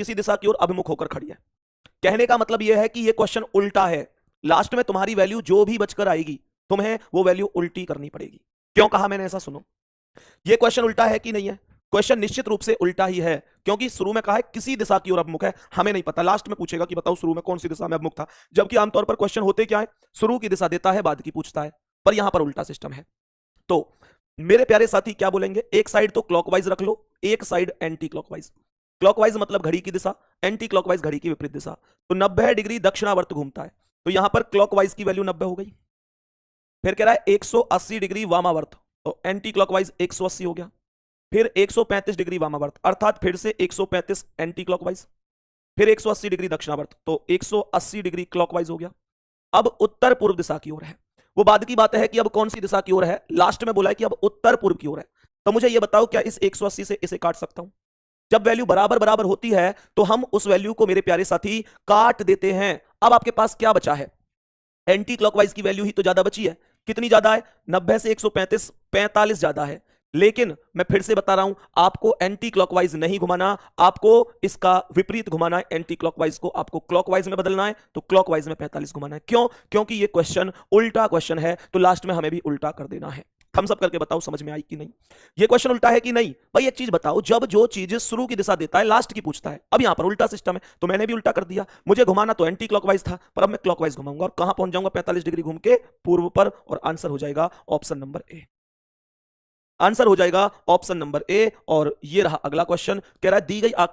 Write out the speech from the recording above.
किसी दिशा की ओर अभिमुख होकर खड़ी है। कहने का मतलब यह है कि यह क्वेश्चन उल्टा है। लास्ट में तुम्हारी वैल्यू जो भी बचकर आएगी तुम्हें वो वैल्यू उल्टी करनी पड़ेगी। क्यों कहा मैंने ऐसा, सुनो। यह क्वेश्चन उल्टा है कि नहीं है? क्वेश्चन निश्चित रूप से उल्टा ही है, क्योंकि शुरू में कहा है किसी दिशा की ओर अभिमुख है, हमें नहीं पता। लास्ट में पूछेगा कि बताओ शुरू में कौन सी दिशा में अभिमुख था, जबकि आमतौर पर क्वेश्चन होते क्या है, शुरू की दिशा देता है, बाद की पूछता है, पर यहां पर उल्टा सिस्टम है। तो मेरे प्यारे साथी क्या बोलेंगे, एक साइड तो क्लॉकवाइज रख लो, एक साइड एंटी क्लॉकवाइज। क्लॉकवाइज मतलब घड़ी की दिशा, एंटी क्लॉकवाइज घड़ी की विपरीत दिशा। तो 90 डिग्री दक्षिणावर्त घूमता है, तो यहां पर क्लॉकवाइज की वैल्यू 90 हो गई। फिर कह रहा है 180 डिग्री वामावर्त, तो एंटी क्लॉकवाइज 180 हो गया। फिर 135 डिग्री वामावर्त, अर्थात फिर से 135 एंटी क्लॉकवाइज। फिर 180 डिग्री दक्षिणावर्त, तो 180 डिग्री क्लॉकवाइज हो गया। अब उत्तर पूर्व दिशा की ओर है। वो बाद की बात है कि अब कौन सी दिशा की ओर है, लास्ट में बोला है कि अब उत्तर पूर्व की ओर है। तो मुझे यह बताओ, क्या इस 180 से इसे काट सकता हूं? जब वैल्यू बराबर बराबर होती है तो हम उस वैल्यू को मेरे प्यारे साथी काट देते हैं। अब आपके पास क्या बचा है? एंटी क्लॉकवाइज की वैल्यू ही तो ज्यादा बची है। कितनी ज्यादा है? 90 से 135, 45 ज्यादा है। लेकिन मैं फिर से बता रहा हूं, आपको एंटी क्लॉकवाइज नहीं घुमाना, आपको इसका विपरीत घुमाना है। एंटी क्लॉकवाइज को आपको क्लॉकवाइज में बदलना है, तो क्लॉकवाइज में 45 घुमाना है। क्यों? क्योंकि ये क्वेश्चन उल्टा क्वेश्चन है, तो लास्ट में हमें भी उल्टा कर देना है। थम्स अप करके बताओ समझ में आई कि नहीं? ये क्वेश्चन उल्टा है कि नहीं? भाई एक चीज बताओ, जब जो चीज शुरू की दिशा देता है लास्ट की पूछता है। अब यहां पर उल्टा सिस्टम है, तो मैंने भी उल्टा कर दिया। मुझे घुमाना तो एंटी क्लॉकवाइज था, पर अब मैं क्लॉकवाइज घुमाऊंगा, और कहां पहुंच जाऊंगा? 45 डिग्री घूम के पूर्व पर, और आंसर हो जाएगा ऑप्शन नंबर ए। आंसर हो जाएगा ऑप्शन नंबर ए। और ये रहा अगला क्वेश्चन, कह रहा है दी गई आकृति